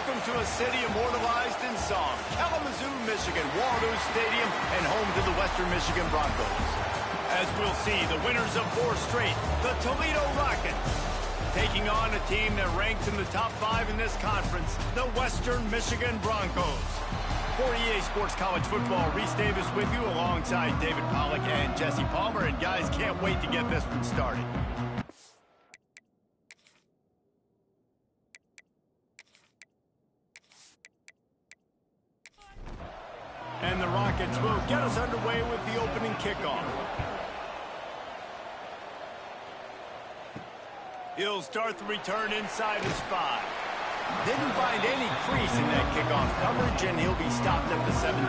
Welcome to a city immortalized in song, Kalamazoo, Michigan, Waldo Stadium, and home to the Western Michigan Broncos. As we'll see, the winners of 4 straight, the Toledo Rockets, taking on a team that ranks in the top 5 in this conference, the Western Michigan Broncos. For EA Sports College Football, Reese Davis with you alongside David Pollack and Jesse Palmer. And guys, can't wait to get this one started. And the Rockets will get us underway with the opening kickoff. He'll start the return inside his 5. Didn't find any crease in that kickoff coverage, and he'll be stopped at the 17.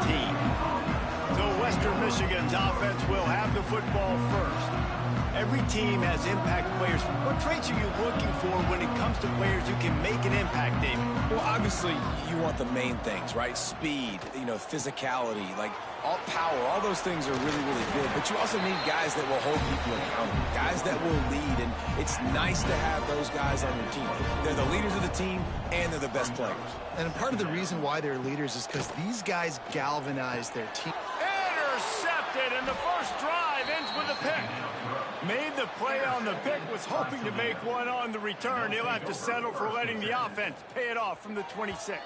So Western Michigan's offense will have the football first. Every team has impact players. What traits are you looking for when it comes to players who can make an impact, David? Well, obviously, you want the main things, right? Speed, physicality, like all power. All those things are really, really good. But you also need guys that will hold people accountable, guys that will lead. And it's nice to have those guys on your team. They're the leaders of the team, and they're the best players. And part of the reason why they're leaders is because these guys galvanize their team. Intercepted, and the first drive ends with a pick. Made the play on the pick, was hoping to make one on the return. He'll have to settle for letting the offense pay it off from the 26.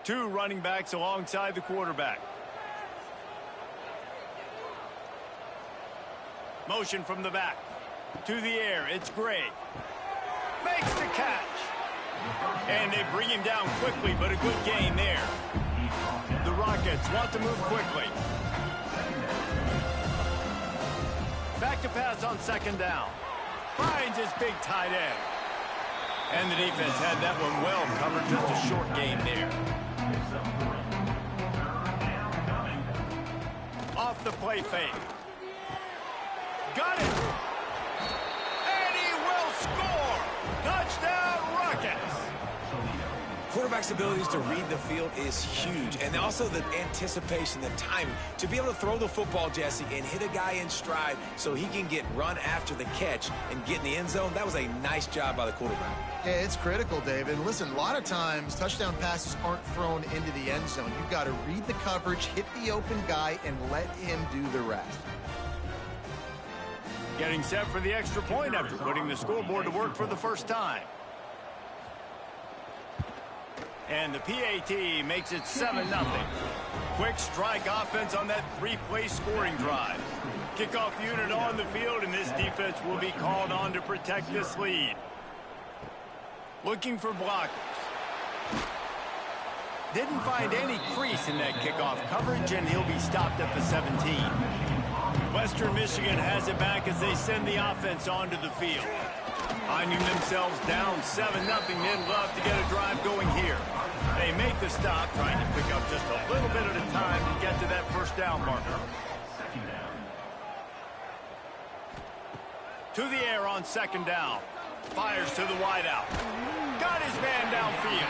Two running backs alongside the quarterback. Motion from the back. To the air, it's Gray. Makes the catch. And they bring him down quickly, but a good gain there. The Rockets want to move quickly. Back to pass on second down. Finds his big tight end. And the defense had that one well covered, just a short gain there. Off the play fake. Got it! And he will score! Touchdown, Rockets! Quarterback's abilities to read the field is huge. And also the anticipation, the timing. To be able to throw the football, Jesse, and hit a guy in stride so he can get run after the catch and get in the end zone, that was a nice job by the quarterback. Yeah, it's critical, David. Listen, a lot of times touchdown passes aren't thrown into the end zone. You've got to read the coverage, hit the open guy, and let him do the rest. Getting set for the extra point after putting the scoreboard to work for the first time. And the PAT makes it 7-0. Quick strike offense on that 3-play scoring drive. Kickoff unit on the field, and this defense will be called on to protect this lead. Looking for blockers. Didn't find any crease in that kickoff coverage, and he'll be stopped at the 17. Western Michigan has it back as they send the offense onto the field. Finding themselves down 7-0, they'd love to get a drive going here. They make the stop, trying to pick up just a little bit at a time to get to that first down marker. To the air on second down. Fires to the wideout. Got his man downfield.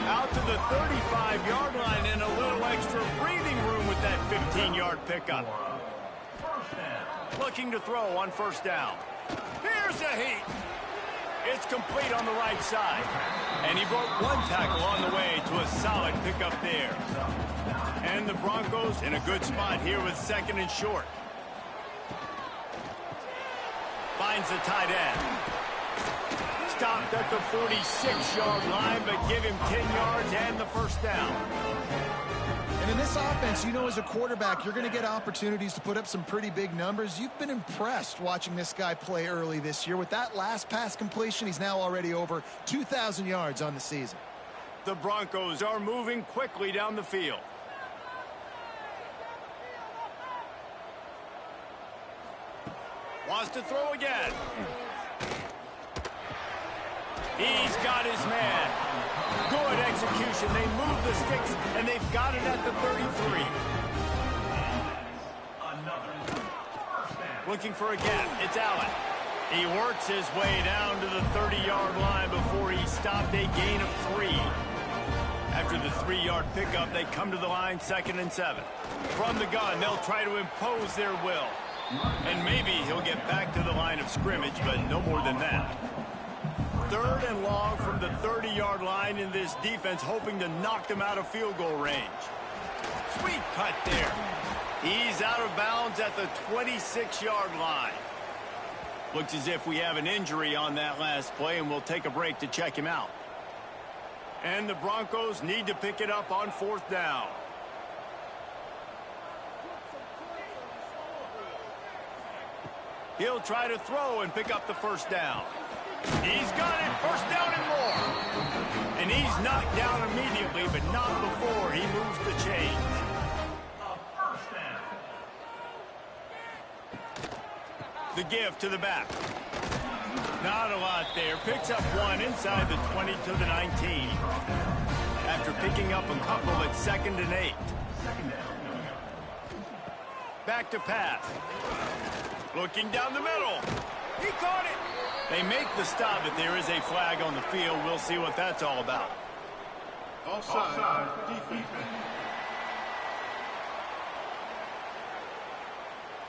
Out to the 35-yard line and a little extra breathing room with that 15-yard pickup. Looking to throw on first down. Here's a heat. It's complete on the right side. And he broke one tackle on the way to a solid pickup there. And the Broncos in a good spot here with second and short. Finds the tight end. Stopped at the 46-yard line, but give him 10 yards and the first down. And in this offense, as a quarterback, you're going to get opportunities to put up some pretty big numbers. You've been impressed watching this guy play early this year. With that last pass completion, he's now already over 2,000 yards on the season. The Broncos are moving quickly down the field. Wants to throw again. He's got his man. Good execution. They move the sticks, and they've got it at the 33. Looking for a gap. It's Allen. He works his way down to the 30-yard line before he stopped a gain of 3. After the 3-yard pickup, they come to the line 2nd and 7. From the gun, they'll try to impose their will. And maybe he'll get back to the line of scrimmage, but no more than that. 3rd and long from the 30-yard line in this defense, hoping to knock them out of field goal range. Sweet cut there. He's out of bounds at the 26-yard line. Looks as if we have an injury on that last play, and we'll take a break to check him out. And the Broncos need to pick it up on 4th down. He'll try to throw and pick up the 1st down. He's got it, 1st down and more. And he's knocked down immediately, but not before he moves the chains. The give to the back. Not a lot there. Picks up 1 inside the 20 to the 19. After picking up a couple at 2nd and 8. Back to pass. Looking down the middle. He caught it. They make the stop, but there is a flag on the field. We'll see what that's all about. Offside. Defense.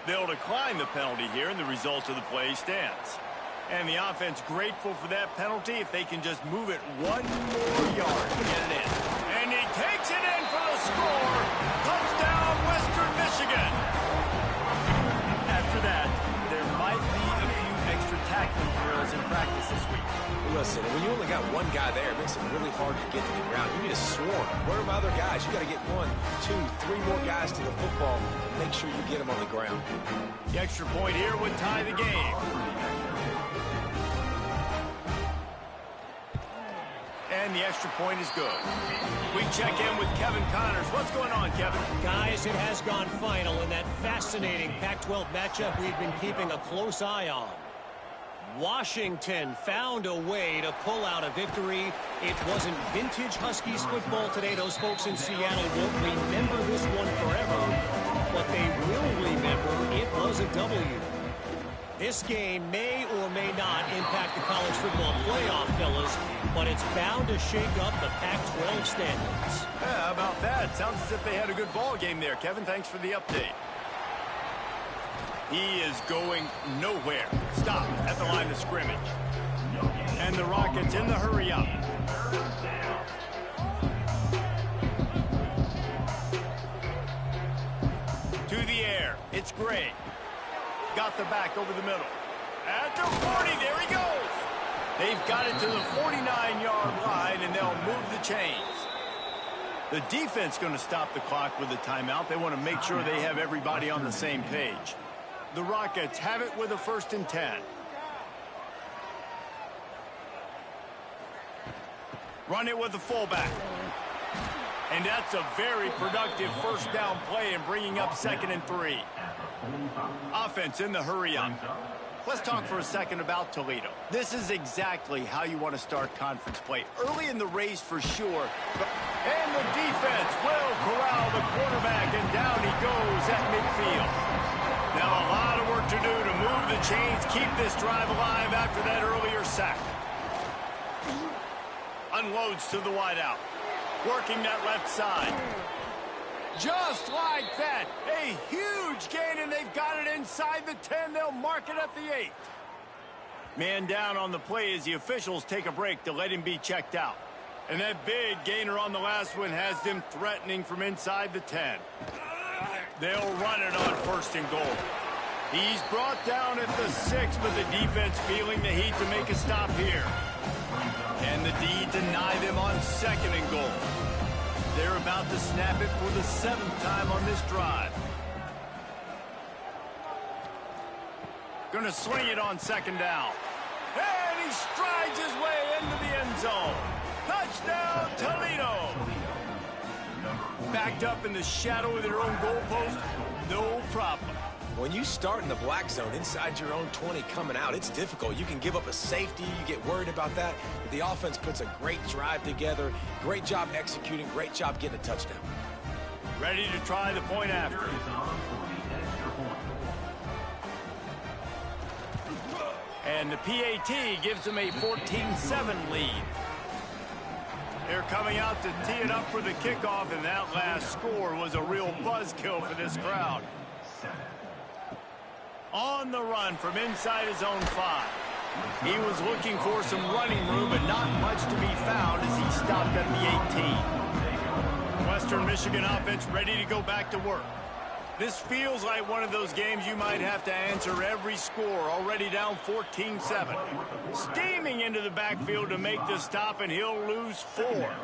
They'll decline the penalty here, and the result of the play stands. And the offense grateful for that penalty if they can just move it 1 more yard to get it in. And he takes it in for the score. Touchdown, Western Michigan. After that, there might be a few extra tackling drills in practice this week. Listen, when you only got one guy there, it makes it really hard to get to the ground. You need a swarm. Where are my other guys? You got to get 1, 2, 3 more guys to the football. Make sure you get them on the ground. The extra point here would tie the game. And the extra point is good. We check in with Kevin Connors. What's going on, Kevin? Guys, it has gone final in that fascinating Pac-12 matchup we've been keeping a close eye on. Washington found a way to pull out a victory. It wasn't vintage Huskies football today. Those folks in Seattle won't remember this one forever, but they will remember it was a W. This game may or may not impact the college football playoff, fellas, but it's bound to shake up the Pac-12 standings. Yeah, how about that? Sounds as if they had a good ball game there. Kevin, thanks for the update. He is going nowhere. Stop at the line of scrimmage. And the Rockets in the hurry up. To the air. It's Gray. Got the back over the middle. At the 40, there he goes. They've got it to the 49-yard line, and they'll move the chains. The defense going to stop the clock with a timeout. They want to make sure they have everybody on the same page. The Rockets have it with a 1st and 10. Run it with the fullback. And that's a very productive 1st down play and bringing up 2nd and 3. Offense in the hurry up. Let's talk for a second about Toledo. This is exactly how you want to start conference play. Early in the race for sure. And the defense will corral the quarterback, and down he goes at midfield. Now a lot of work to do to move the chains, keep this drive alive after that earlier sack. Unloads to the wideout. Working that left side. Just like that. A huge gain, and they've got it inside the 10. They'll mark it at the 8. Man down on the play as the officials take a break to let him be checked out. And that big gainer on the last one has them threatening from inside the 10. They'll run it on 1st and goal. He's brought down at the 6, but the defense feeling the heat to make a stop here. And the D deny them on 2nd and goal. They're about to snap it for the 7th time on this drive. Gonna swing it on 2nd down. And he strides his way into the end zone. Touchdown, Toledo! Backed up in the shadow of their own goalpost, no problem. When you start in the black zone inside your own 20 coming out, it's difficult. You can give up a safety. You get worried about that. But the offense puts a great drive together. Great job executing. Great job getting a touchdown. Ready to try the point after. And the PAT gives them a 14-7 lead. They're coming out to tee it up for the kickoff, and that last score was a real buzzkill for this crowd. On the run from inside his own 5. He was looking for some running room, but not much to be found as he stopped at the 18. Western Michigan offense ready to go back to work. This feels like one of those games you might have to answer every score, already down 14-7. Steaming into the backfield to make the stop, and he'll lose 4.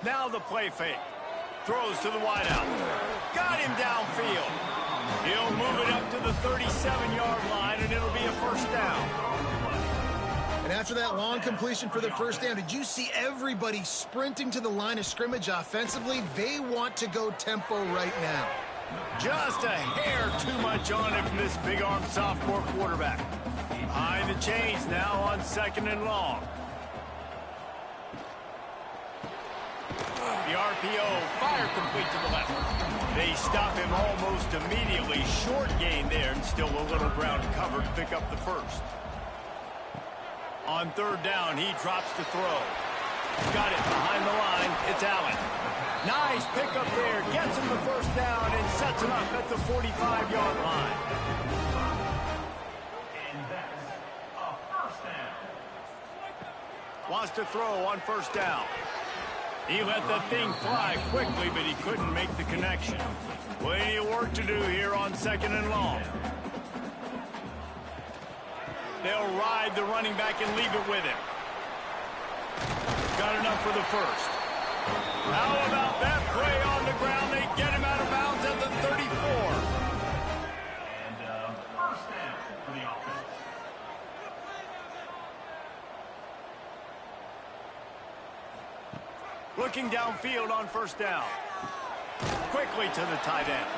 Now the play fake. Throws to the wideout. Got him downfield. He'll move it up to the 37-yard line, and it'll be a first down. And after that long completion for the first down, did you see everybody sprinting to the line of scrimmage offensively? They want to go tempo right now. Just a hair too much on it from this big-armed sophomore quarterback. Behind the chains now on 2nd and long. The RPO, fire complete to the left. They stop him almost immediately. Short gain there, and still a little ground cover to pick up the first. On 3rd down, he drops to throw. Got it behind the line. It's Allen. Nice pickup there. Gets him the first down and sets him up at the 45-yard line. And that's a first down. Wants to throw on 1st down. He let that thing fly quickly, but he couldn't make the connection. Plenty of work to do here on 2nd and long. They'll ride the running back and leave it with him. Got enough for the first. How about that play on the ground? They get him out of bounds at the 34. And first down for the offense. Looking downfield on 1st down. Quickly to the tight end.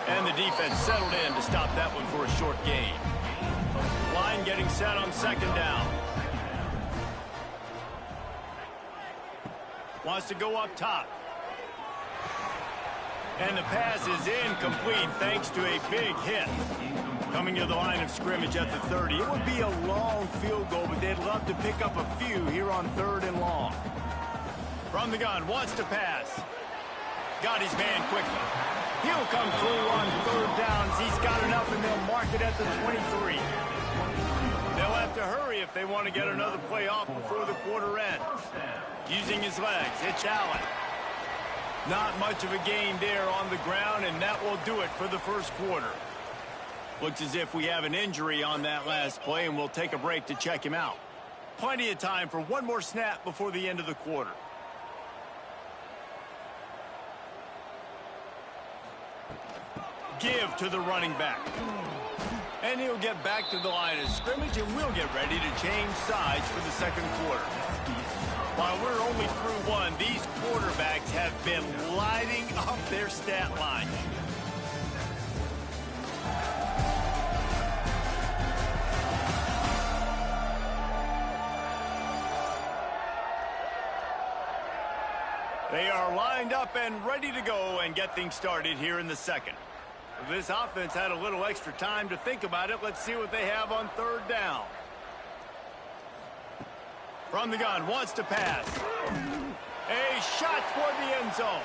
And the defense settled in to stop that one for a short gain. Line getting set on 2nd down. Wants to go up top. And the pass is incomplete thanks to a big hit. Coming to the line of scrimmage at the 30. It would be a long field goal, but they'd love to pick up a few here on 3rd and long. From the gun, wants to pass. Got his man quickly. He'll come through on 3rd downs. He's got enough, and they'll mark it at the 23. They'll have to hurry if they want to get another play off before the quarter ends. Using his legs, it's Allen. Not much of a gain there on the ground, and that will do it for the first quarter. Looks as if we have an injury on that last play, and we'll take a break to check him out. Plenty of time for one more snap before the end of the quarter. Give to the running back. And he'll get back to the line of scrimmage, and we'll get ready to change sides for the 2nd quarter. While we're only through one, these quarterbacks have been lighting up their stat line. They are lined up and ready to go and get things started here in the 2nd. This offense had a little extra time to think about it. Let's see what they have on 3rd down. From the gun, wants to pass. A shot toward the end zone.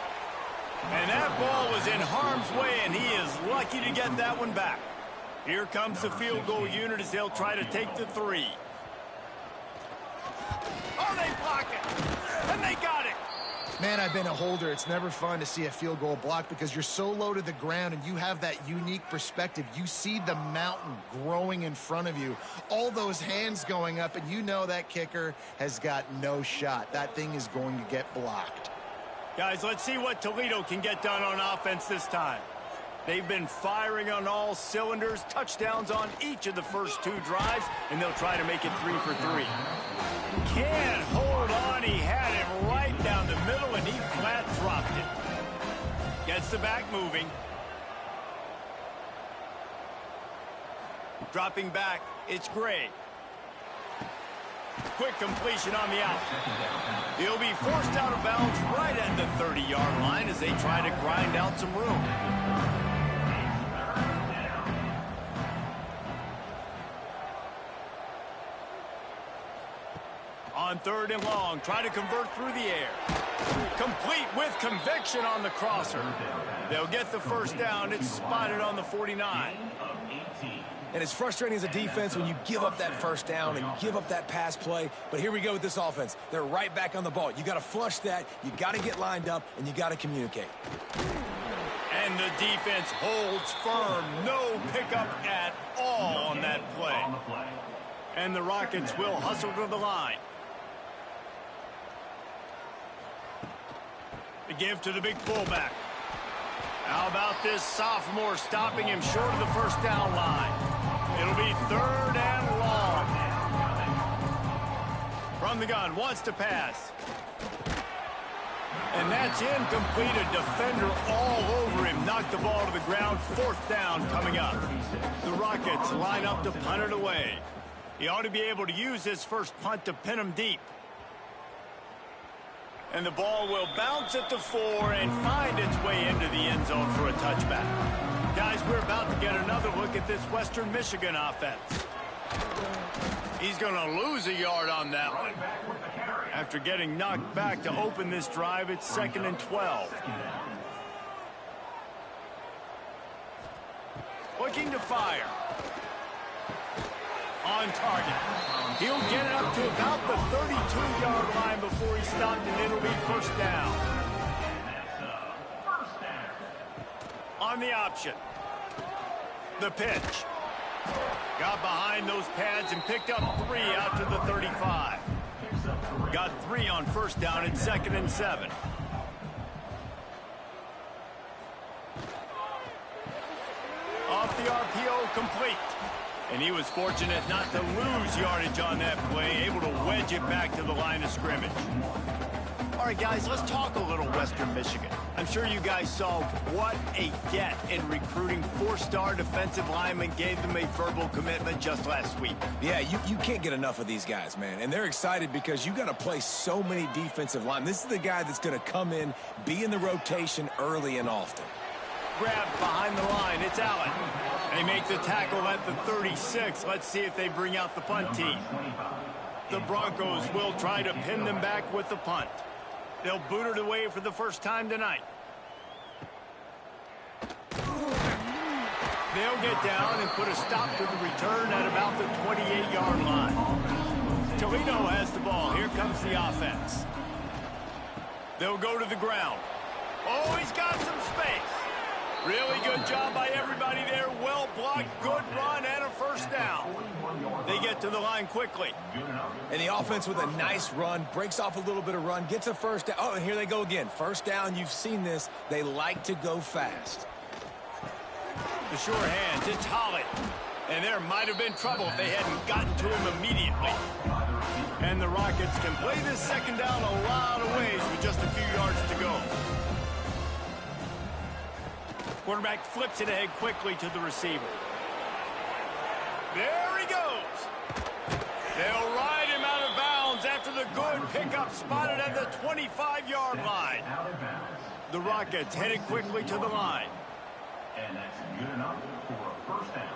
And that ball was in harm's way, and he is lucky to get that one back. Here comes the field goal unit as they'll try to take the 3. Oh, they block it. And they got it. Man, I've been a holder. It's never fun to see a field goal blocked because you're so low to the ground and you have that unique perspective. You see the mountain growing in front of you, all those hands going up, and you know that kicker has got no shot. That thing is going to get blocked. Guys, let's see what Toledo can get done on offense this time. They've been firing on all cylinders, touchdowns on each of the first 2 drives, and they'll try to make it 3 for 3. Can't hold on. He had it right down the middle, and he flat dropped it. Gets the back moving. Dropping back, it's Gray. Quick completion on the out. He'll be forced out of bounds right at the 30-yard line as they try to grind out some room. third and long. Try to convert through the air. Complete with conviction on the crosser. They'll get the first down. It's spotted on the 49. And it's frustrating as a defense when you give up that first down and you give up that pass play. But here we go with this offense. They're right back on the ball. You got to flush that. You got to get lined up, and you got to communicate. And the defense holds firm. No pickup at all on that play. And the Rockets will hustle to the line. The give to the big fullback. How about this sophomore stopping him short of the first down line? It'll be third and long. From the gun, wants to pass. And that's incomplete. A defender all over him. Knocked the ball to the ground. Fourth down coming up. The Rockets line up to punt it away. He ought to be able to use his first punt to pin him deep. And the ball will bounce at the 4 and find its way into the end zone for a touchback. Guys, we're about to get another look at this Western Michigan offense. He's going to lose a yard on that one. After getting knocked back to open this drive, it's 2nd and 12. Looking to fire. On target. He'll get it up to about the 32-yard line before he stopped, and it'll be first down. On the option. The pitch. Got behind those pads and picked up 3 out to the 35. Got 3 on first down and 2nd and 7. Off the RPO, complete. And he was fortunate not to lose yardage on that play, able to wedge it back to the line of scrimmage. All right, guys, let's talk a little Western Michigan. I'm sure you guys saw what a get in recruiting 4-star defensive linemen, gave them a verbal commitment just last week. Yeah, you can't get enough of these guys, man. And they're excited because you got to play so many defensive linemen. This is the guy that's going to come in, be in the rotation early and often. Grabbed behind the line. It's Allen. They make the tackle at the 36. Let's see if they bring out the punt team. The Broncos will try to pin them back with the punt. They'll boot it away for the first time tonight. They'll get down and put a stop to the return at about the 28-yard line. Toledo has the ball. Here comes the offense. They'll go to the ground. Oh, he's got some space. Really good job by everybody there. Well blocked, good run, and a first down. They get to the line quickly. And the offense with a nice run, breaks off a little bit of run, gets a first down. Oh, and here they go again. First down, you've seen this. They like to go fast. The sure hands, it's Holly. And there might have been trouble if they hadn't gotten to him immediately. And the Rockets can play this second down a lot of ways with just a few yards to go. Quarterback flips it ahead quickly to the receiver. There he goes. They'll ride him out of bounds after the good pickup spotted at the 25-yard line. The Rockets headed quickly to the line. And that's good enough for a first down.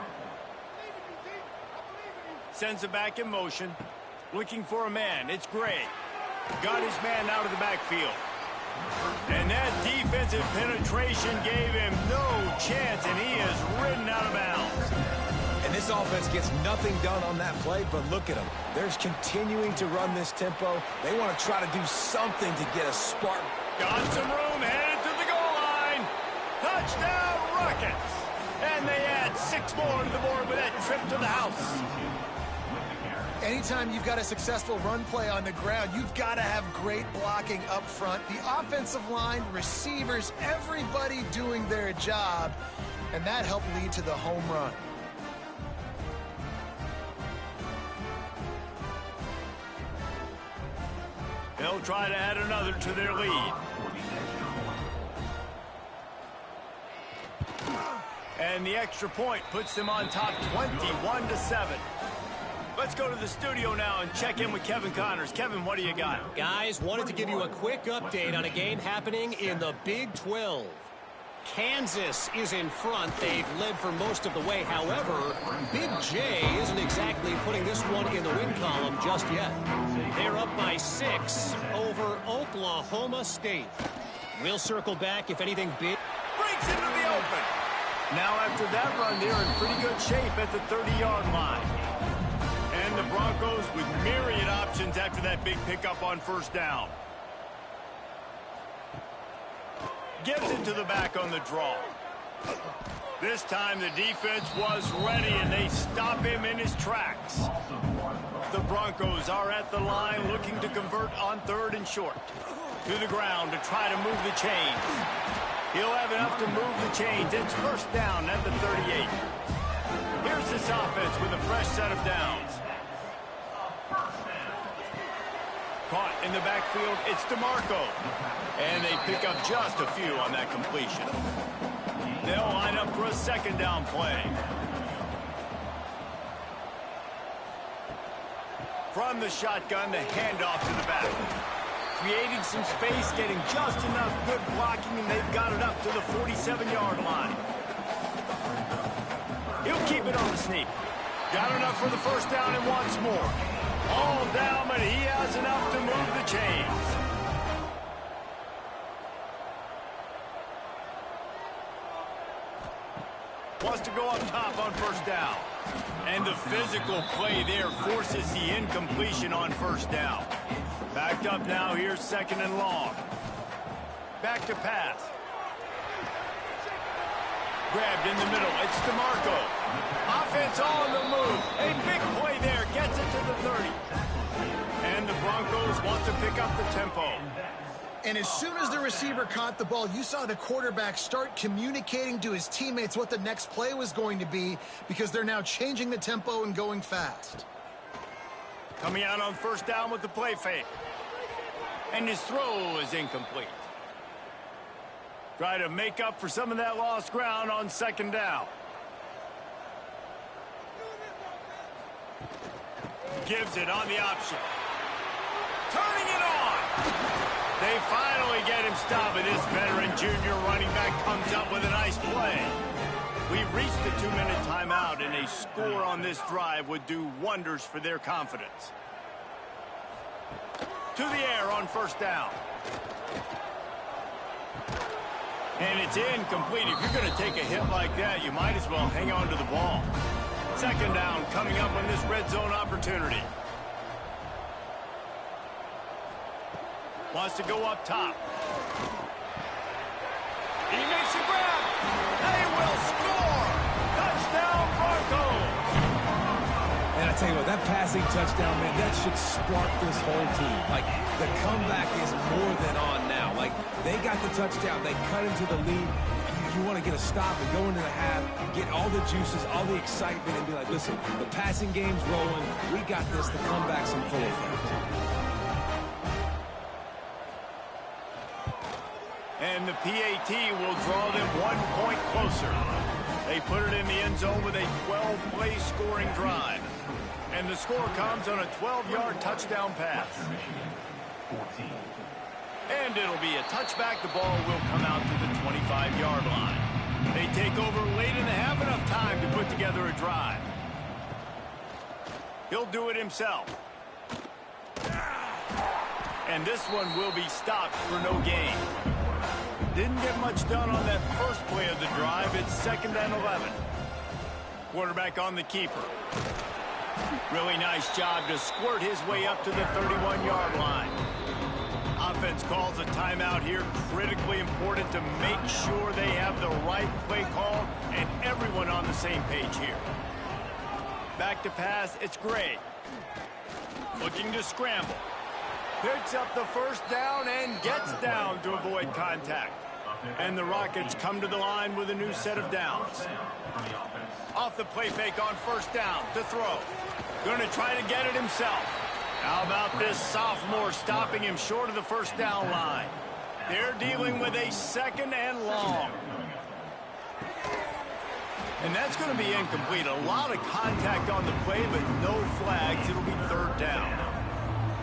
Sends it back in motion. Looking for a man. It's Gray. Got his man out of the backfield. And that defensive penetration gave him no chance, and he is ridden out of bounds. And this offense gets nothing done on that play, but look at them. They're continuing to run this tempo. They want to try to do something to get a spark. Got some room, headed to the goal line. Touchdown, Rockets. And they add 6 more to the board with that trip to the house. Anytime you've got a successful run play on the ground, you've got to have great blocking up front. The offensive line, receivers, everybody doing their job, and that helped lead to the home run. They'll try to add another to their lead. And the extra point puts them on top 21-7. Let's go to the studio now and check in with Kevin Connors. Kevin, what do you got? Guys, wanted to give you a quick update on a game happening in the Big 12. Kansas is in front. They've led for most of the way. However, Big J isn't exactly putting this one in the win column just yet. They're up by 6 over Oklahoma State. We'll circle back if anything big. Breaks into the open. Now after that run, they're in pretty good shape at the 30-yard line. And the Broncos with myriad options after that big pickup on first down. Gives it to the back on the draw. This time the defense was ready, and they stop him in his tracks. The Broncos are at the line looking to convert on 3rd and short. To the ground to try to move the chains. He'll have enough to move the chains. It's first down at the 38. Here's this offense with a fresh set of downs. Caught in the backfield, it's DeMarco. And they pick up just a few on that completion. They'll line up for a 2nd down play. From the shotgun, the handoff to the back. Creating some space, getting just enough good blocking, and they've got it up to the 47-yard line. He'll keep it on the sneak. Got enough for the first down and wants more. All down, but he has enough to move the chains. Wants to go up top on first down. And the physical play there forces the incompletion on first down. Backed up now, here's 2nd and long. Back to pass. Grabbed in the middle, it's DeMarco. Offense on the move. A big play there, gets it to the 30. And the Broncos want to pick up the tempo. And as soon as the receiver caught the ball, you saw the quarterback start communicating to his teammates what the next play was going to be, because they're now changing the tempo and going fast. Coming out on first down with the play fake. And his throw is incomplete. Try to make up for some of that lost ground on 2nd down. Gives it on the option. Turning it on. They finally get him stopped, and this veteran junior running back comes up with a nice play. We've reached the 2-minute timeout, and a score on this drive would do wonders for their confidence. To the air on first down. And it's incomplete. If you're going to take a hit like that, you might as well hang on to the ball. 2nd down coming up on this red zone opportunity. Wants to go up top. He makes a grab. They will score. Touchdown, Broncos. And I tell you what, that passing touchdown, man, that should spark this whole team. Like, the comeback is more than on now. Like, they got the touchdown. They cut into the lead. You want to get a stop and go into the half, get all the juices, all the excitement, and be like, listen, the passing game's rolling. We got this. The comeback's in full effect. And the PAT will draw them 1 point closer. They put it in the end zone with a 12-play scoring drive. And the score comes on a 12-yard touchdown pass. And it'll be a touchback. The ball will come out to the 25-yard line. They take over late in the half, enough time to put together a drive. He'll do it himself. And this one will be stopped for no gain. Didn't get much done on that first play of the drive. It's 2nd and 11. Quarterback on the keeper. Really nice job to squirt his way up to the 31-yard line. Offense calls a timeout here. Critically important to make sure they have the right play call and everyone on the same page here. Back to pass. It's Gray. Looking to scramble. Picks up the first down and gets down to avoid contact. And the Rockets come to the line with a new set of downs. Off the play fake on first down to throw. Going to try to get it himself. How about this sophomore stopping him short of the first down line? They're dealing with a 2nd and long. And that's going to be incomplete. A lot of contact on the play, but no flags. It'll be 3rd down.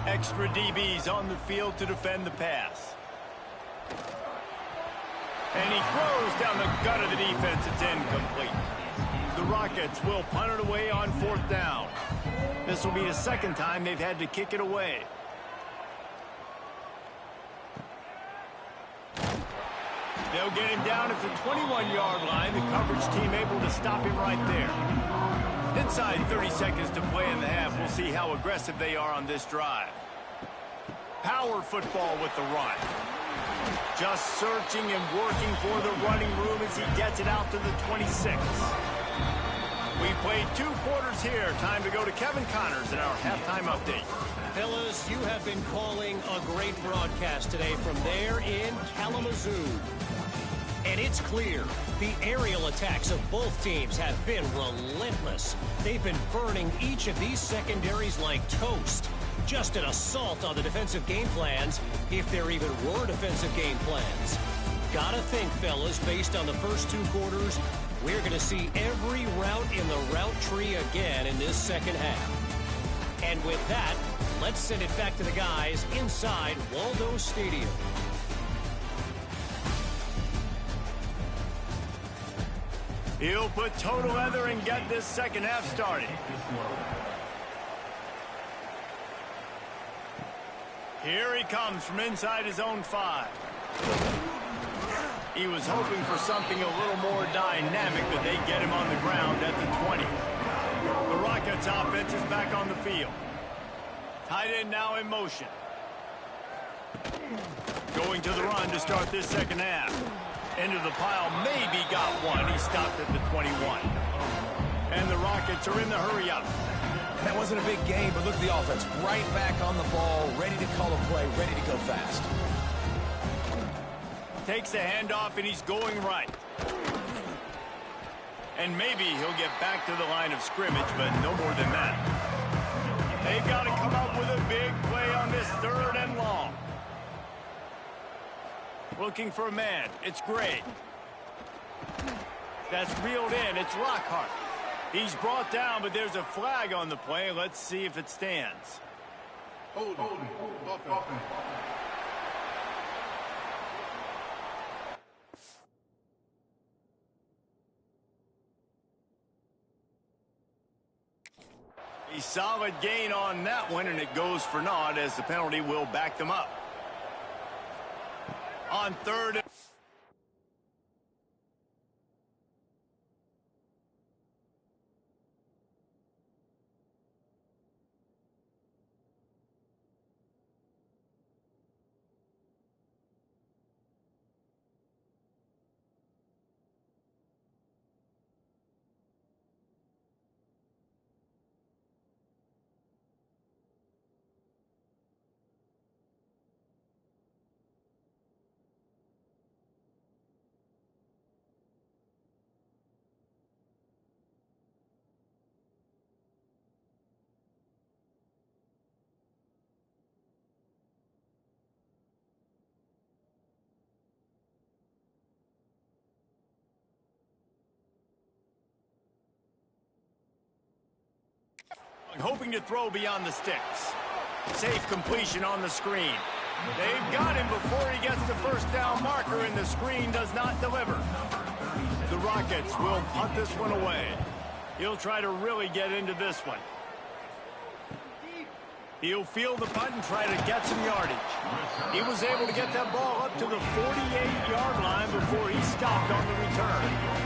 Extra DBs on the field to defend the pass. And he throws down the gut of the defense. It's incomplete. The Rockets will punt it away on 4th down. This will be the second time they've had to kick it away. They'll get him down at the 21-yard line. The coverage team able to stop him right there. Inside 30 seconds to play in the half. We'll see how aggressive they are on this drive. Power football with the run. Just searching and working for the running room as he gets it out to the 26. We've played 2 quarters here. Time to go to Kevin Connors in our halftime update. Fellas, you have been calling a great broadcast today from there in Kalamazoo. And it's clear, the aerial attacks of both teams have been relentless. They've been burning each of these secondaries like toast. Just an assault on the defensive game plans, if there even were defensive game plans. Gotta think, fellas, based on the first 2 quarters, we're going to see every route in the route tree again in this second half. And with that, let's send it back to the guys inside Waldo Stadium. He'll put toe together and get this second half started. Here he comes from inside his own 5. He was hoping for something a little more dynamic, but they get him on the ground at the 20. The Rockets offense is back on the field. Tight end now in motion. Going to the run to start this second half. Into the pile, maybe got one. He stopped at the 21. And the Rockets are in the hurry-up. That wasn't a big game, but look at the offense. Right back on the ball, ready to call a play, ready to go fast. Takes the handoff, and he's going right. And maybe he'll get back to the line of scrimmage, but no more than that. They've got to come up with a big play on this 3rd and long. Looking for a man. It's Gray. That's reeled in. It's Lockhart. He's brought down, but there's a flag on the play. Let's see if it stands. Hold. A solid gain on that one, and it goes for naught as the penalty will back them up. On 3rd and... hoping to throw beyond the sticks. Safe completion on the screen. They've got him before he gets the first down marker, and the screen does not deliver. The Rockets will punt this one away. He'll try to really get into this one. He'll field the punt and try to get some yardage. He was able to get that ball up to the 48-yard line before he stopped on the return.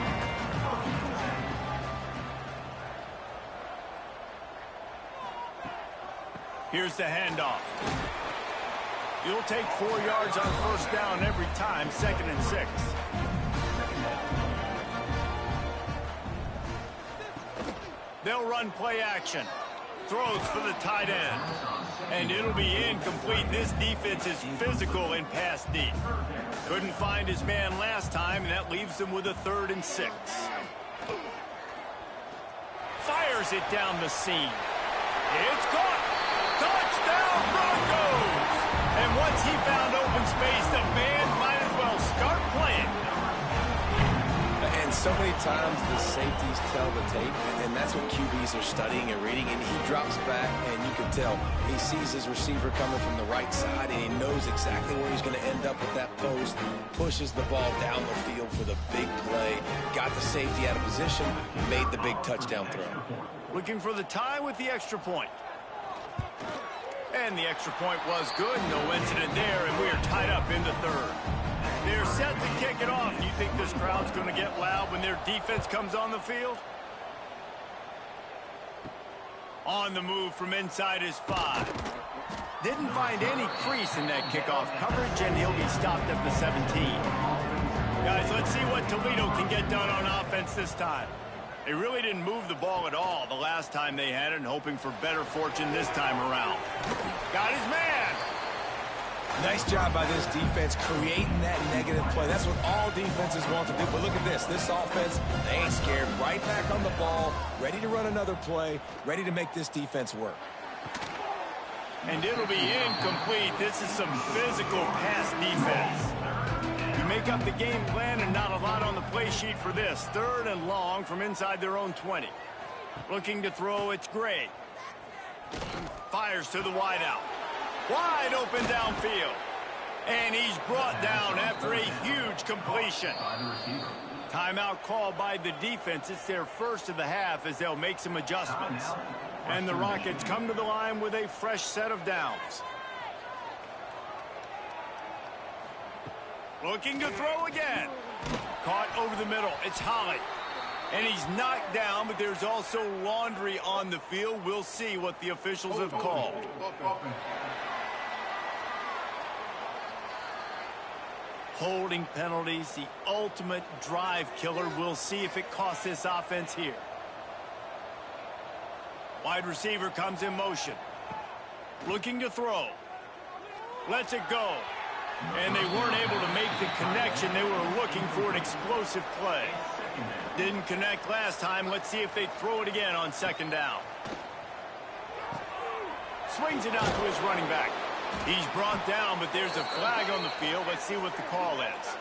Here's the handoff. You'll take 4 yards on first down every time, 2nd and 6. They'll run play action. Throws for the tight end. And it'll be incomplete. This defense is physical and pass deep. Couldn't find his man last time, and that leaves him with a 3rd and 6. Fires it down the seam. It's caught. Touchdown Broncos! And once he found open space, the band might as well start playing. And So many times the safeties tell the tape, and that's what QBs are studying and reading, and he drops back, and you can tell he sees his receiver coming from the right side, and he knows exactly where he's going to end up with that post, pushes the ball down the field for the big play, got the safety out of position, made the big touchdown throw. Looking for the tie with the extra point. And the extra point was good. No incident there, and we are tied up in the third. They're set to kick it off. You think this crowd's going to get loud when their defense comes on the field? On the move from inside his 5. Didn't find any crease in that kickoff coverage, and he'll be stopped at the 17. Guys, let's see what Toledo can get done on offense this time. They really didn't move the ball at all the last time they had it, and hoping for better fortune this time around. Got his man. Nice job by this defense creating that negative play. That's what all defenses want to do. But look at this. This offense, they ain't scared. Right back on the ball, ready to run another play, ready to make this defense work. And it'll be incomplete. This is some physical pass defense. You make up the game plan and not a lot on the play sheet for this. 3rd and long from inside their own 20. Looking to throw, it's Gray. Fires to the wideout. Wide open downfield. And he's brought down after a huge completion. Timeout called by the defense. It's their first of the half as they'll make some adjustments. And the Rockets come to the line with a fresh set of downs. Looking to throw again. Caught over the middle. It's Holly. And he's knocked down, but there's also laundry on the field. We'll see what the officials have called. Holding penalties, the ultimate drive killer. We'll see if it costs this offense here. Wide receiver comes in motion. Looking to throw. Lets it go. And they weren't able to make the connection. They were looking for an explosive play. Didn't connect last time. Let's see if they throw it again on 2nd down. Swings it out to his running back. He's brought down, but there's a flag on the field. Let's see what the call is.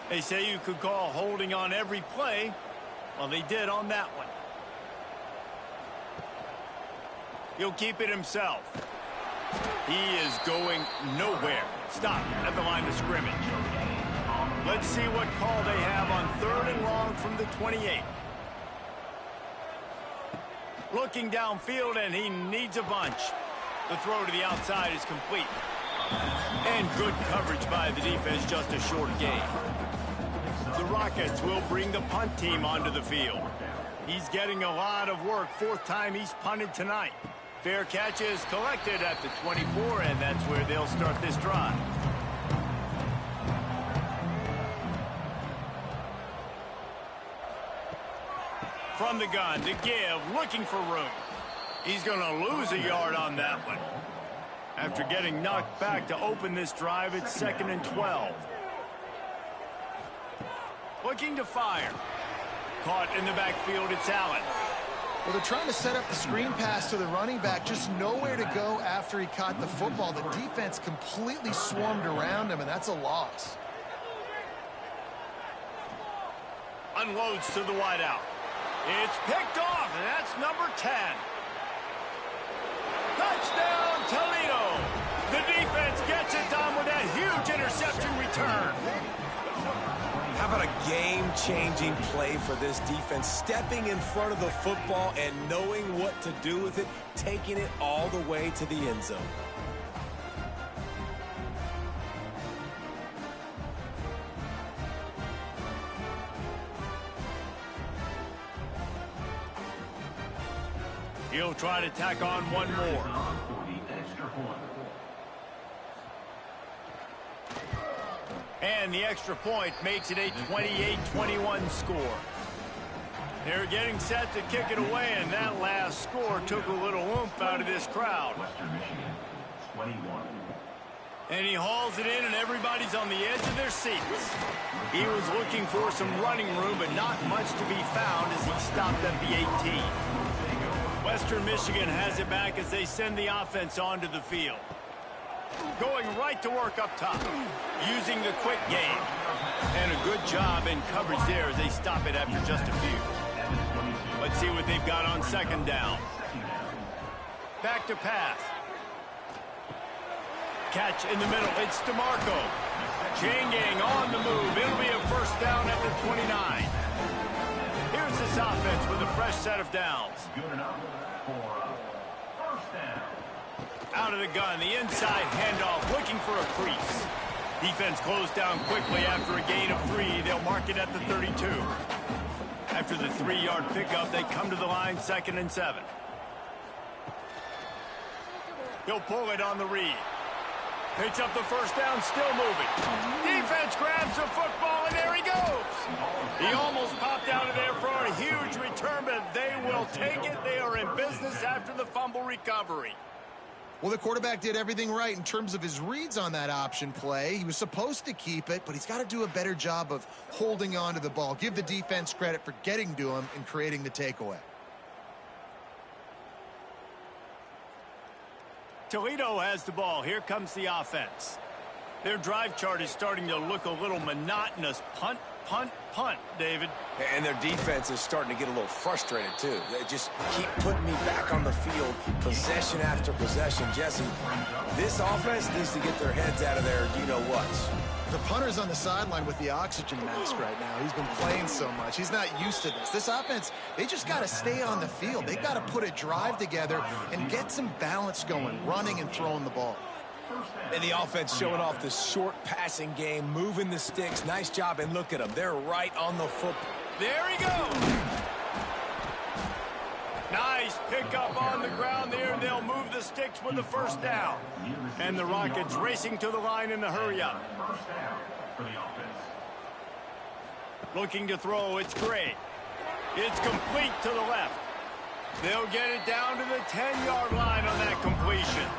They say you could call holding on every play. Well, they did on that one. He'll keep it himself. He is going nowhere. Stop at the line of scrimmage. Let's see what call they have on 3rd and long from the 28. Looking downfield, and he needs a bunch. The throw to the outside is complete. And good coverage by the defense, just a short gain. The Rockets will bring the punt team onto the field. He's getting a lot of work. 4th time he's punted tonight. Fair catch is collected at the 24, and that's where they'll start this drive. From the gun to give, looking for room. He's going to lose a yard on that one. After getting knocked back to open this drive, it's 2nd and 12. Looking to fire. Caught in the backfield, it's Allen. Well, they're trying to set up the screen pass to the running back, just nowhere to go after he caught the football. The defense completely swarmed around him, and that's a loss. Unloads to the wideout. It's picked off, and that's number 10. Touchdown, Toledo. The defense gets it done with that huge interception return. How about a game-changing play for this defense? Stepping in front of the football and knowing what to do with it, taking it all the way to the end zone. He'll try to tack on one more. And the extra point makes it a 28-21 score. They're getting set to kick it away, and that last score took a little oomph out of this crowd. And he hauls it in, and everybody's on the edge of their seats. He was looking for some running room, but not much to be found as he stopped at the 18. Western Michigan has it back as they send the offense onto the field. Going right to work up top. Using the quick game. And a good job in coverage there as they stop it after just a few. Let's see what they've got on second down. Back to pass. Catch in the middle. It's DeMarco. Chain gang on the move. It'll be a first down at the 29. Here's this offense with a fresh set of downs. Good enough for a first down. Out of the gun, the inside handoff, looking for a crease. Defense closed down quickly after a gain of 3. They'll mark it at the 32. After the 3-yard pickup, they come to the line, 2nd and 7. He'll pull it on the read. Picks up the first down, still moving. Defense grabs the football, and there he goes. He almost popped out of there for a huge return, but they will take it. They are in business after the fumble recovery. Well, the quarterback did everything right in terms of his reads on that option play. He was supposed to keep it, but he's got to do a better job of holding on to the ball. Give the defense credit for getting to him and creating the takeaway. Toledo has the ball. Here comes the offense. Their drive chart is starting to look a little monotonous. Punt, punt, punt, David. And their defense is starting to get a little frustrated, too. They just keep putting me back on the field, possession after possession. Jesse, this offense needs to get their heads out of there. You know what? The punter's on the sideline with the oxygen mask right now. He's been playing so much. He's not used to this. This offense, they just got to stay on the field. They've got to put a drive together and get some balance going, running and throwing the ball. And the offense showing off the short passing game, moving the sticks. Nice job, and look at them. They're right on the football. There he goes. Nice pickup on the ground there. They'll move the sticks with the first down. And the Rockets racing to the line in the hurry up. First down for the offense. Looking to throw, it's Gray. It's complete to the left. They'll get it down to the 10-yard line on that completion.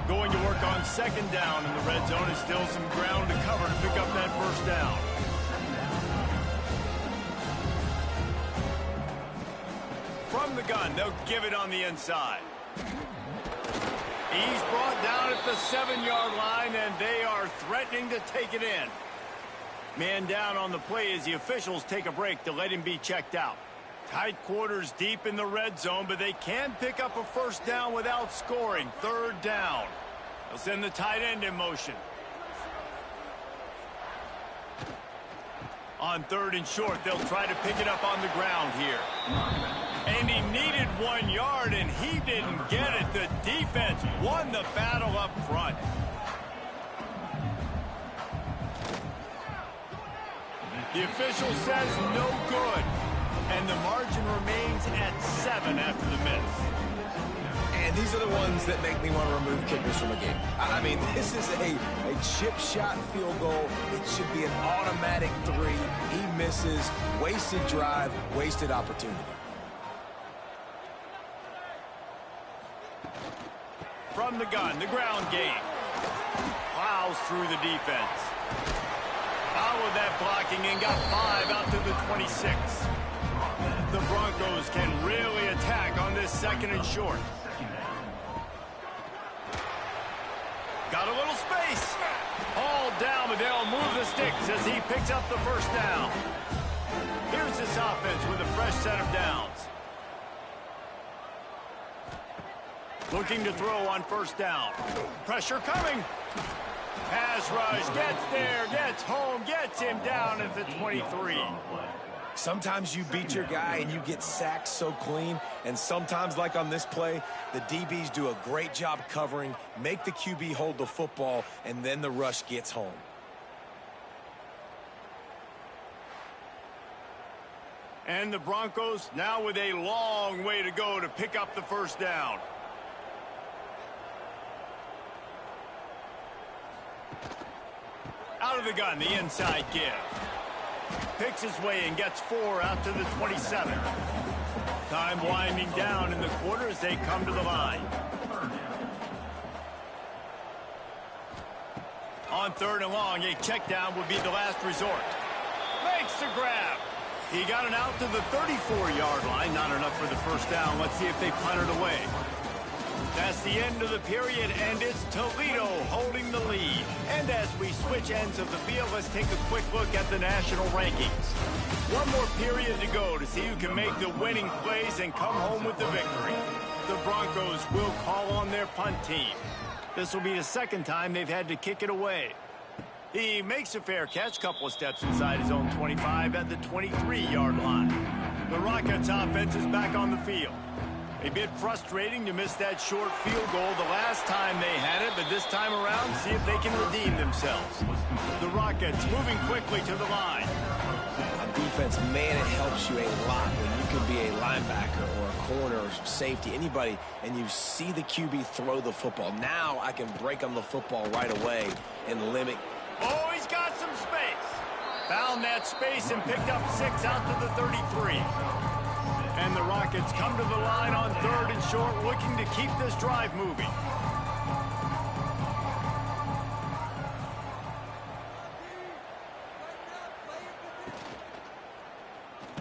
Going to work on second down in the red zone. Is still some ground to cover to pick up that first down. From the gun, they'll give it on the inside. He's brought down at the 7-yard line, and they are threatening to take it in. Man down on the play as the officials take a break to let him be checked out. Tight quarters deep in the red zone, but they can pick up a first down without scoring. Third down. They'll send the tight end in motion. On 3rd and short, they'll try to pick it up on the ground here. And he needed 1 yard, and he didn't get it. The defense won the battle up front. The official says no good. And the margin remains at 7 after the miss. And these are the ones that make me want to remove kickers from a game. I mean, this is a chip shot field goal. It should be an automatic 3. He misses. Wasted drive, wasted opportunity. From the gun, the ground game. Plows through the defense. Followed that blocking and got 5 out to the 26. The Broncos can really attack on this 2nd and short. Got a little space. All down, but they'll move the sticks as he picks up the first down. Here's this offense with a fresh set of downs. Looking to throw on first down. Pressure coming. Pass rush, gets there, gets home, gets him down at the 23. Sometimes you beat your guy and you get sacked so clean, and sometimes, like on this play, the DBs do a great job covering, make the QB hold the football, and then the rush gets home. And the Broncos now with a long way to go to pick up the first down. Out of the gun, the inside give. Picks his way and gets 4 out to the 27. Time winding down in the quarter as they come to the line. On 3rd and long, a check down would be the last resort. Makes the grab. He got it out to the 34-yard line. Not enough for the first down. Let's see if they punt it away. That's the end of the period, and it's Toledo holding the lead. And as we switch ends of the field, let's take a quick look at the national rankings. One more period to go to see who can make the winning plays and come home with the victory. The Broncos will call on their punt team. This will be the second time they've had to kick it away. He makes a fair catch, couple of steps inside his own 25 at the 23-yard line. The Rockets offense is back on the field. A bit frustrating to miss that short field goal the last time they had it, but this time around, see if they can redeem themselves. The Rockets moving quickly to the line. On defense, man, it helps you a lot when you can be a linebacker or a corner or safety, anybody, and you see the QB throw the football. Now I can break on the football right away and limit. Oh, he's got some space. Found that space and picked up 6 out to the 33. And the Rockets come to the line on 3rd and short, looking to keep this drive moving.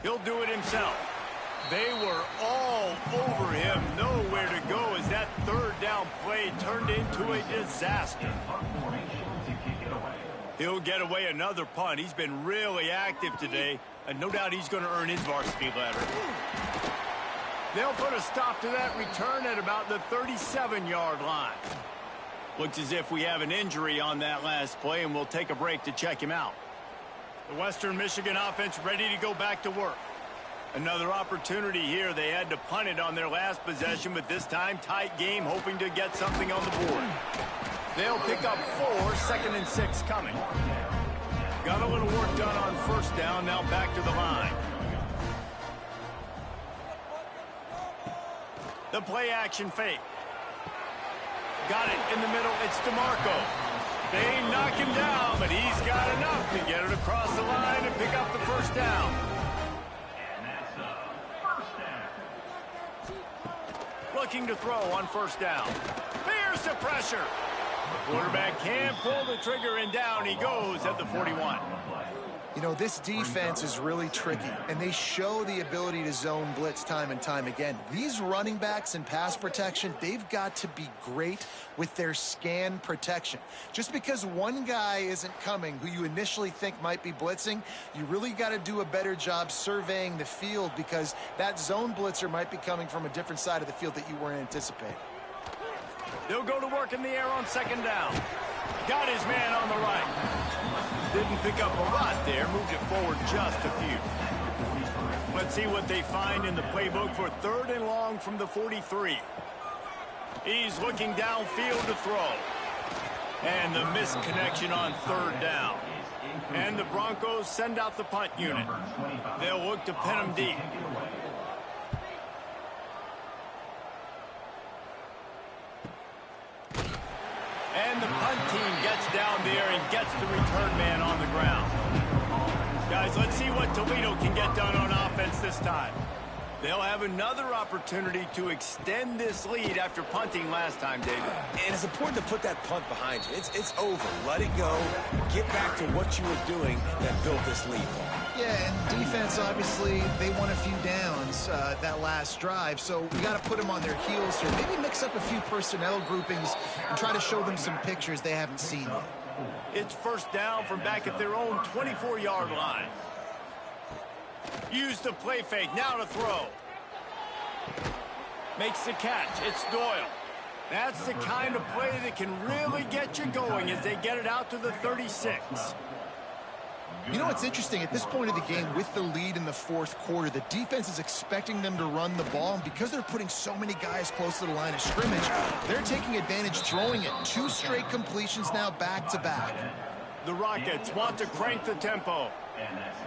He'll do it himself. They were all over him. Nowhere to go as that 3rd down play turned into a disaster. He'll get away another punt. He's been really active today, and no doubt he's going to earn his varsity letter. They'll put a stop to that return at about the 37-yard line. Looks as if we have an injury on that last play, and we'll take a break to check him out. The Western Michigan offense ready to go back to work. Another opportunity here. They had to punt it on their last possession, but this time tight game, hoping to get something on the board. They'll pick up 4, 2nd and 6 coming. Got a little work done on 1st down, now back to the line. The play action fake. Got it in the middle, it's DeMarco. They knock him down, but he's got enough to get it across the line and pick up the 1st down. And that's a 1st down. Looking to throw on 1st down. Here's the pressure. The quarterback can't pull the trigger, and down he goes at the 41. You know, this defense is really tricky, and they show the ability to zone blitz time and time again. These running backs in pass protection, they've got to be great with their scan protection. Just because one guy isn't coming who you initially think might be blitzing, you really got to do a better job surveying the field, because that zone blitzer might be coming from a different side of the field that you weren't anticipating. They'll go to work in the air on 2nd down. Got his man on the right. Didn't pick up a lot there. Moved it forward just a few. Let's see what they find in the playbook for 3rd and long from the 43. He's looking downfield to throw. And the misconnection on 3rd down. And the Broncos send out the punt unit. They'll look to pin him deep. And the punt team gets down there and gets the return man on the ground. Guys, let's see what Toledo can get done on offense this time. They'll have another opportunity to extend this lead after punting last time, David. And it's important to put that punt behind you. It's over. Let it go. Get back to what you were doing that built this lead. Yeah, and defense, obviously, they won a few downs that last drive, so we got to put them on their heels here. Maybe mix up a few personnel groupings and try to show them some pictures they haven't seen yet. It's 1st down from back at their own 24-yard line. Use the play fake, now to throw. Makes the catch, it's Doyle. That's the kind of play that can really get you going as they get it out to the 36. You know what's interesting? At this point of the game, with the lead in the 4th quarter, the defense is expecting them to run the ball, and because they're putting so many guys close to the line of scrimmage, they're taking advantage, throwing it. 2 straight completions now back-to-back. The Rockets want to crank the tempo.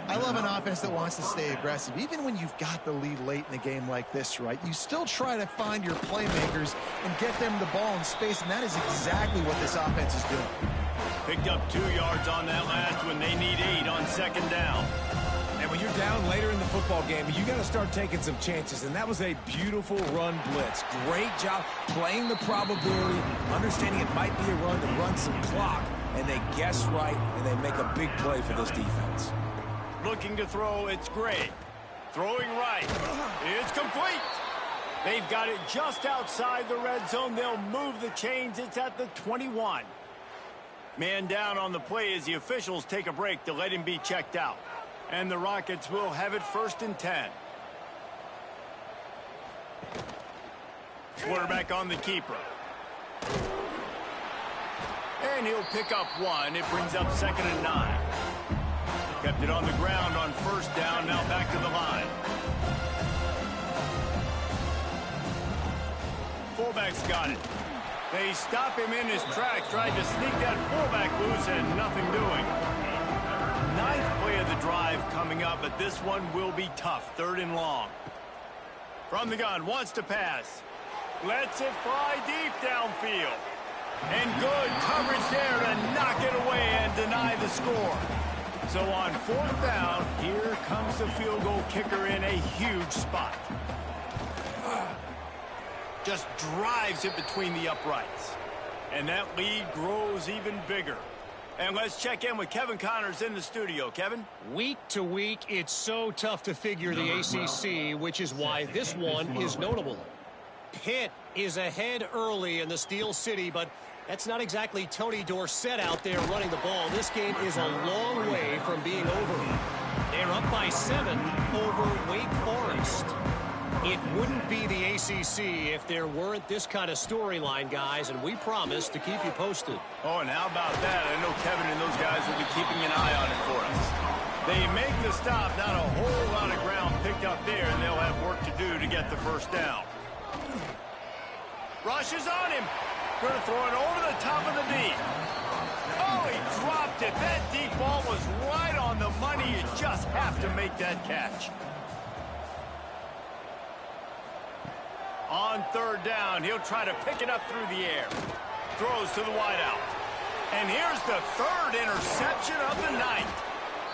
I love an offense that wants to stay aggressive. Even when you've got the lead late in the game like this, right, you still try to find your playmakers and get them the ball in space, and that is exactly what this offense is doing. Picked up 2 yards on that last one. They need 8 on 2nd down. And when you're down later in the football game, you got to start taking some chances. And that was a beautiful run blitz. Great job playing the probability, understanding it might be a run to run some clock. And they guess right, and they make a big play for this defense. Looking to throw, it's Gray. Throwing right. It's complete. They've got it just outside the red zone. They'll move the chains. It's at the 21. Man down on the play as the officials take a break to let him be checked out. And the Rockets will have it 1st and 10. Quarterback on the keeper. And he'll pick up 1. It brings up 2nd and 9. Kept it on the ground on 1st down. Now back to the line. Fullback's got it. They stop him in his tracks. Tried to sneak that fullback loose and nothing doing. 9th play of the drive coming up, but this one will be tough. 3rd and long. From the gun, wants to pass. Lets it fly deep downfield. And good coverage there to knock it away and deny the score. So on 4th down, here comes the field goal kicker in a huge spot. Just drives it between the uprights. And that lead grows even bigger. And let's check in with Kevin Connors in the studio. Kevin? Week to week, it's so tough to figure the ACC, which is why this one is notable. Pitt is ahead early in the Steel City, but that's not exactly Tony Dorsett out there running the ball. This game is a long way from being over. They're up by 7 over Wake Forest. It wouldn't be the ACC if there weren't this kind of storyline, guys, and we promise to keep you posted. Oh, and how about that? I know Kevin and those guys will be keeping an eye on it for us. They make the stop, not a whole lot of ground picked up there, and they'll have work to do to get the 1st down. Rush is on him. Going to throw it over the top of the D. Oh, he dropped it. That deep ball was right on the money. You just have to make that catch. On 3rd down, he'll try to pick it up through the air. Throws to the wideout. And here's the 3rd interception of the night.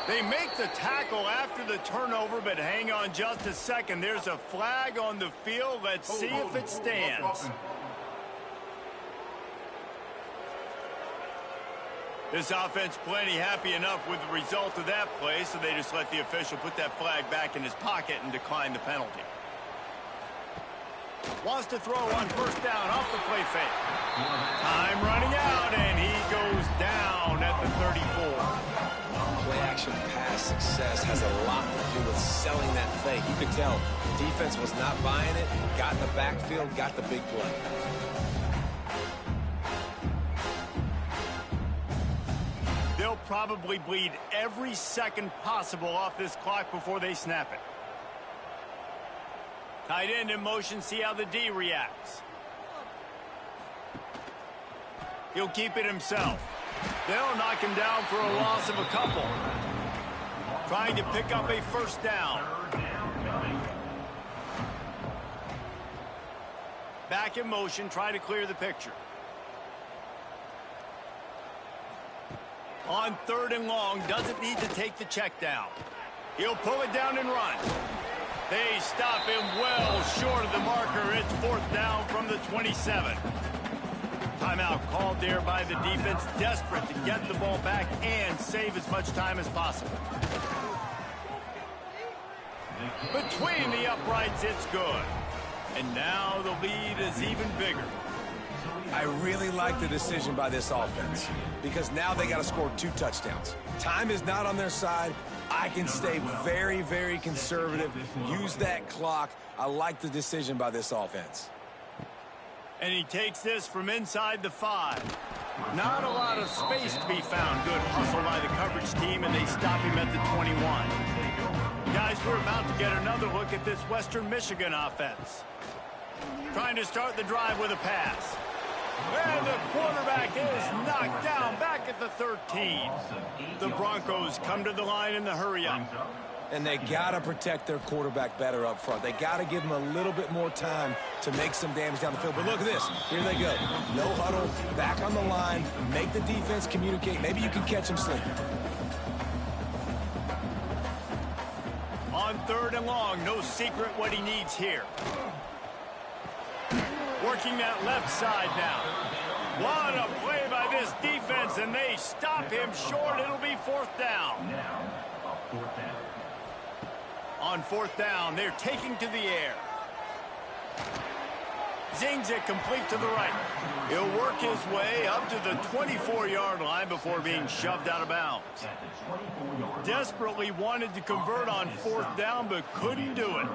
They make the tackle after the turnover, but hang on just a second. There's a flag on the field. Let's see if it stands. This offense plenty happy enough with the result of that play, so they just let the official put that flag back in his pocket and decline the penalty. Wants to throw on 1st down off the play fake. Time running out, and he goes down at the 34. Play-action pass success has a lot to do with selling that fake. You could tell defense was not buying it, got in the backfield, got the big play. They'll probably bleed every second possible off this clock before they snap it. Tight end in motion, see how the D reacts. He'll keep it himself. They'll knock him down for a loss of a couple. Trying to pick up a 1st down. Back in motion, trying to clear the picture. On 3rd and long, doesn't need to take the check down. He'll pull it down and run. They stop him well short of the marker. It's 4th down from the 27. Timeout called there by the defense, desperate to get the ball back and save as much time as possible. Between the uprights, it's good. And now the lead is even bigger. I really like the decision by this offense because now they got to score 2 touchdowns. Time is not on their side. I can stay very, very conservative, use that clock. I like the decision by this offense. And he takes this from inside the 5. Not a lot of space to be found. Good hustle by the coverage team, and they stop him at the 21. Guys, we're about to get another look at this Western Michigan offense. Trying to start the drive with a pass. And the quarterback is knocked down back at the 13. The Broncos come to the line in the hurry-up. And they got to protect their quarterback better up front. They got to give him a little bit more time to make some damage down the field. But look at this. Here they go. No huddle, back on the line, make the defense communicate. Maybe you can catch him sleeping. On 3rd and long, no secret what he needs here. Working that left side now. What a play by this defense, and they stop him short. It'll be 4th down. Fourth down. On fourth down, they're taking to the air. Zings it complete to the right. He'll work his way up to the 24-yard line before being shoved out of bounds. At the 24-yard Desperately wanted to convert on fourth down, but couldn't do it.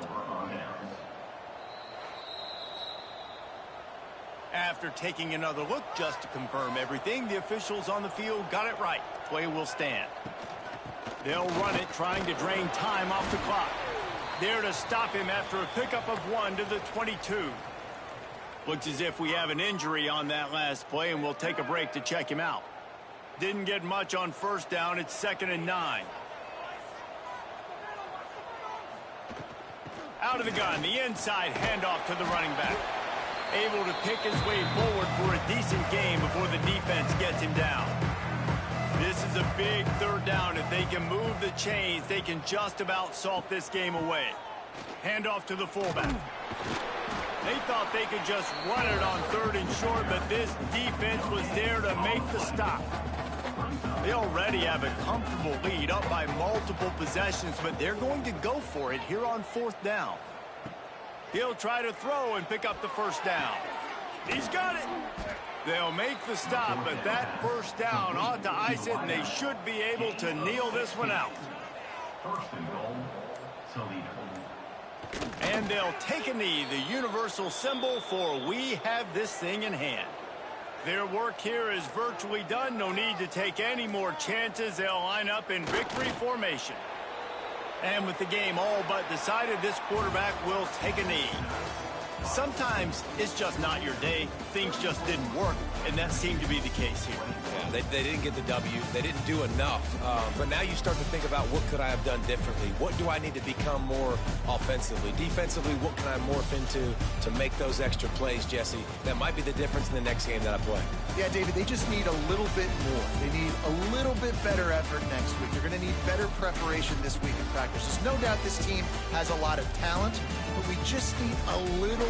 After taking another look just to confirm everything, the officials on the field got it right. Play will stand. They'll run it, trying to drain time off the clock. There to stop him after a pickup of 1 to the 22. Looks as if we have an injury on that last play, and we'll take a break to check him out. Didn't get much on first down. It's 2nd and 9. Out of the gun, the inside handoff to the running back. Able to pick his way forward for a decent game before the defense gets him down. This is a big third down. If they can move the chains, they can just about salt this game away. Handoff to the fullback. They thought they could just run it on 3rd and short, but this defense was there to make the stop. They already have a comfortable lead, up by multiple possessions, but they're going to go for it here on 4th down. He'll try to throw and pick up the first down. He's got it. They'll make the stop, but that first down ought to ice it, and they should be able to kneel this one out. First and goal, Toledo. And they'll take a knee, the universal symbol for we have this thing in hand. Their work here is virtually done. No need to take any more chances. They'll line up in victory formation. And with the game all but decided, this quarterback will take a knee. Sometimes it's just not your day. Things just didn't work, and that seemed to be the case here. Yeah, they didn't get the W. They didn't do enough. But now you start to think about what could I have done differently? What do I need to become more offensively? Defensively, what can I morph into to make those extra plays, Jesse? That might be the difference in the next game that I play. Yeah, David, they just need a little bit more. They need a little bit better effort next week. They're going to need better preparation this week in practice. There's no doubt this team has a lot of talent, but we just need a little